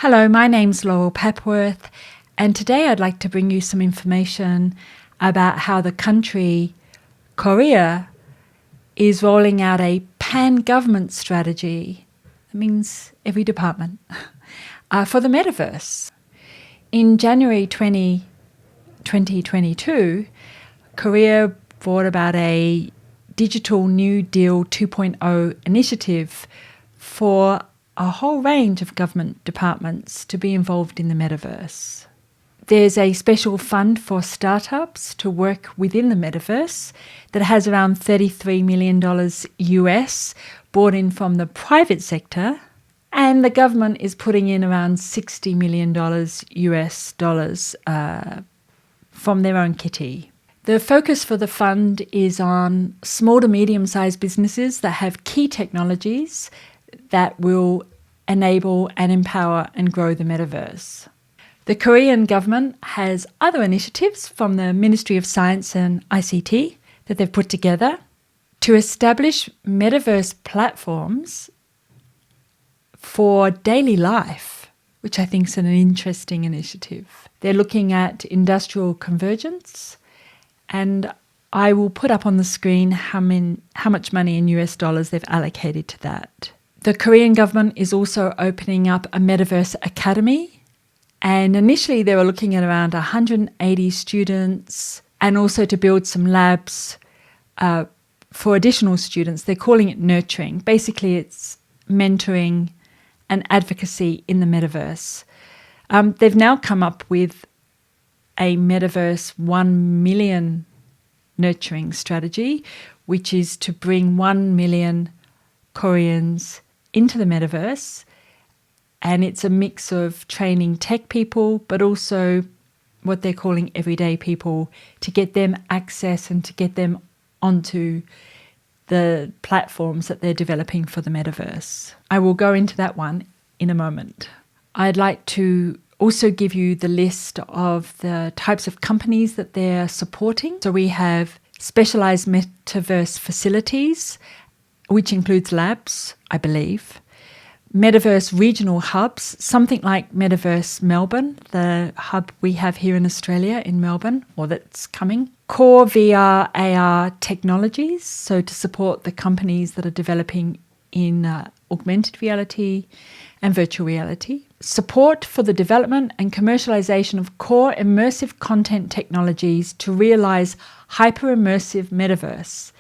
Hello, my name's Laurel Pepworth, and today I'd like to bring you some information about how the country, Korea, is rolling out a pan-government strategy. That means every department, for the metaverse. In January 2022, Korea brought about a Digital New Deal 2.0 initiative for a whole range of government departments to be involved in the metaverse. There's a special fund for startups to work within the metaverse that has around $33 million US brought in from the private sector, and the government is putting in around $60 million US dollars from their own kitty. The focus for the fund is on small to medium-sized businesses that have key technologies that will enable and empower and grow the metaverse. The Korean government has other initiatives from the Ministry of Science and ICT that they've put together to establish metaverse platforms for daily life, which I think is an interesting initiative. They're looking at industrial convergence, and I will put up on the screen how much money in US dollars they've allocated to that. The Korean government is also opening up a Metaverse Academy, and initially they were looking at around 180 students, and also to build some labs for additional students. They're calling it Nurturing. Basically, it's mentoring and advocacy in the metaverse. They've now come up with a Metaverse 1 million nurturing strategy, which is to bring 1 million Koreans into the metaverse. And it's a mix of training tech people, but also what they're calling everyday people, to get them access and to get them onto the platforms that they're developing for the metaverse. I will go into that one in a moment. I'd like to also give you the list of the types of companies that they're supporting. So we have specialized metaverse facilities, which includes labs, I believe. Metaverse Regional Hubs, something like Metaverse Melbourne, the hub we have here in Australia in Melbourne, or that's coming. Core VR, AR technologies, so to support the companies that are developing in augmented reality and virtual reality. Support for the development and commercialization of core immersive content technologies to realize hyper-immersive metaverse.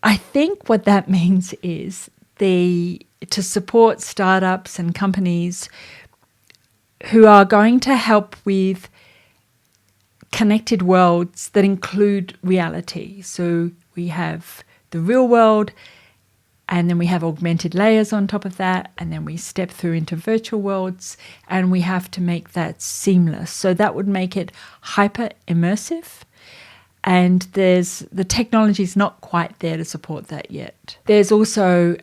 I think what that means is to support startups and companies who are going to help with connected worlds that include reality. So we have the real world, and then we have augmented layers on top of that, and then we step through into virtual worlds, and we have to make that seamless. So that would make it hyper immersive. And the technology is not quite there to support that yet. There's also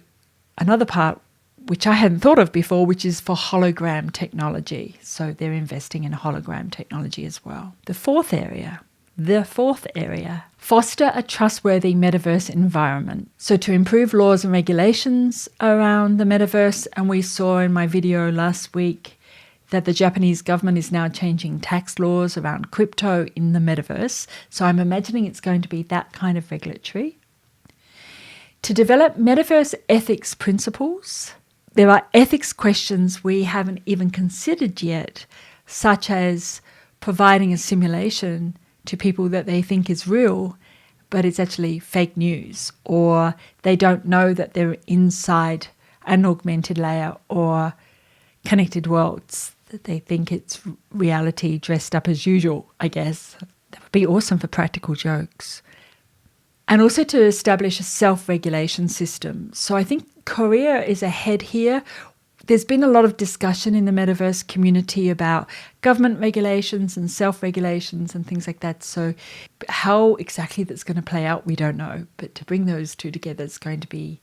another part which I hadn't thought of before, which is for hologram technology. So they're investing in hologram technology as well. The fourth area, foster a trustworthy metaverse environment. So to improve laws and regulations around the metaverse, and we saw in my video last week that the Japanese government is now changing tax laws around crypto in the metaverse. So I'm imagining it's going to be that kind of regulatory. To develop metaverse ethics principles, there are ethics questions we haven't even considered yet, such as providing a simulation to people that they think is real, but it's actually fake news, or they don't know that they're inside an augmented layer or connected worlds, that they think it's reality dressed up as usual, I guess. That would be awesome for practical jokes. And also to establish a self-regulation system. So I think Korea is ahead here. There's been a lot of discussion in the metaverse community about government regulations and self-regulations and things like that. So how exactly that's going to play out, we don't know. But to bring those two together is going to be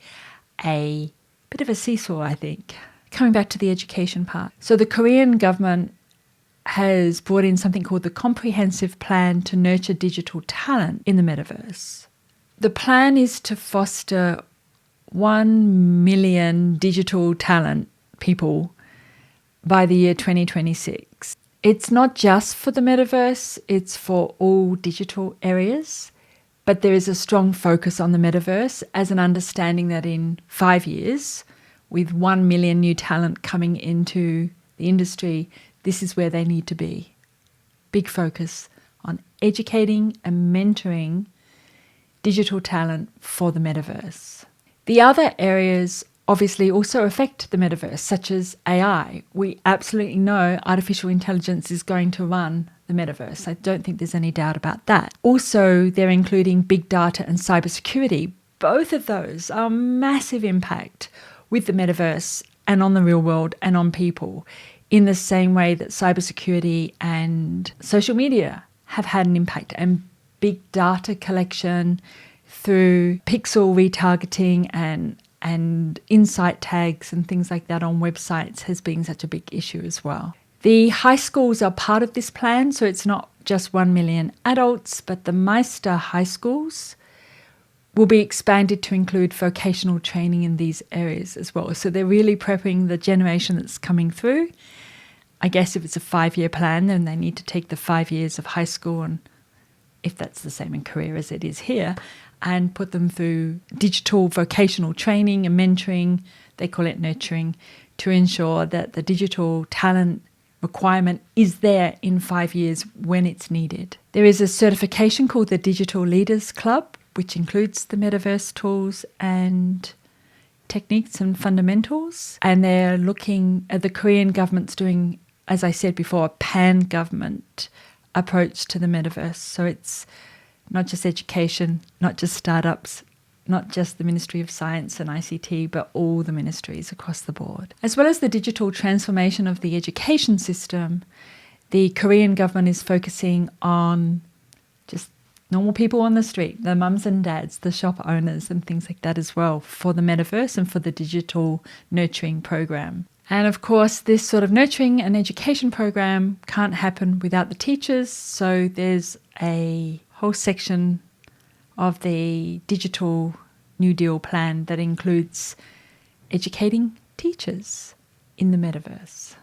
a bit of a seesaw, I think. Coming back to the education part. So the Korean government has brought in something called the Comprehensive Plan to Nurture Digital Talent in the Metaverse. The plan is to foster 1 million digital talent people by the year 2026. It's not just for the metaverse, it's for all digital areas, but there is a strong focus on the metaverse as an understanding that in 5 years, with 1 million new talent coming into the industry, this is where they need to be. Big focus on educating and mentoring digital talent for the metaverse. The other areas obviously also affect the metaverse, such as AI. We absolutely know artificial intelligence is going to run the metaverse. I don't think there's any doubt about that. Also, they're including big data and cybersecurity. Both of those are massive impact with the metaverse and on the real world and on people, in the same way that cybersecurity and social media have had an impact, and big data collection through pixel retargeting and insight tags and things like that on websites has been such a big issue as well. The high schools are part of this plan, so it's not just 1 million adults, but the Meister high schools will be expanded to include vocational training in these areas as well. So they're really prepping the generation that's coming through. I guess if it's a 5-year plan, then they need to take the 5 years of high school, and if that's the same in Korea as it is here, and put them through digital vocational training and mentoring, they call it nurturing, to ensure that the digital talent requirement is there in 5 years when it's needed. There is a certification called the Digital Leaders Club, which includes the metaverse tools and techniques and fundamentals. And they're looking at the Korean government's doing, as I said before, a pan-government approach to the metaverse. So it's not just education, not just startups, not just the Ministry of Science and ICT, but all the ministries across the board. As well as the digital transformation of the education system, the Korean government is focusing on just normal people on the street, the mums and dads, the shop owners and things like that as well, for the metaverse and for the digital nurturing program. And of course, this sort of nurturing and education program can't happen without the teachers. So there's a whole section of the Digital New Deal plan that includes educating teachers in the metaverse.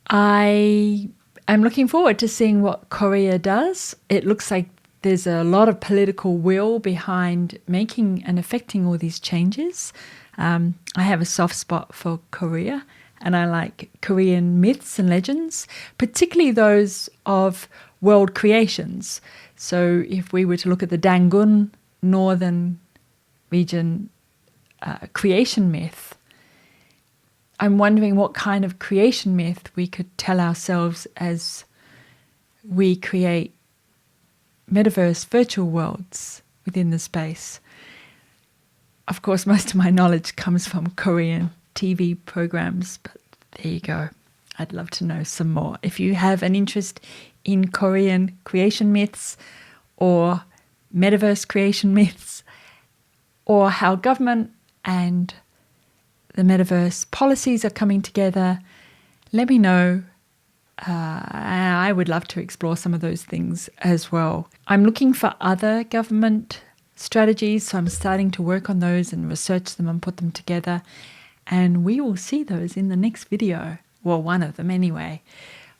I am looking forward to seeing what Korea does. It looks like there's a lot of political will behind making and affecting all these changes. I have a soft spot for Korea, and I like Korean myths and legends, particularly those of world creations. So if we were to look at the Dangun northern region creation myth, I'm wondering what kind of creation myth we could tell ourselves as we create metaverse virtual worlds within the space. Of course, most of my knowledge comes from Korean TV programs, but there you go. I'd love to know some more. If you have an interest in Korean creation myths or metaverse creation myths, or how government and the metaverse policies are coming together, let me know. I would love to explore some of those things as well. I'm looking for other government strategies, so I'm starting to work on those and research them and put them together. And we will see those in the next video. Well, one of them anyway.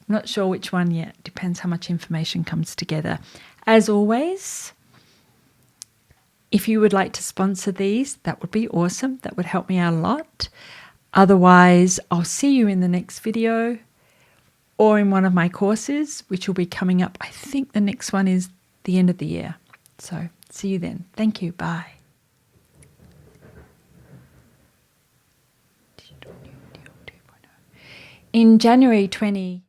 I'm not sure which one yet. Depends how much information comes together. As always, if you would like to sponsor these, that would be awesome. That would help me out a lot. Otherwise, I'll see you in the next video or in one of my courses, which will be coming up. I think the next one is the end of the year. So see you then. Thank you. Bye. In January 20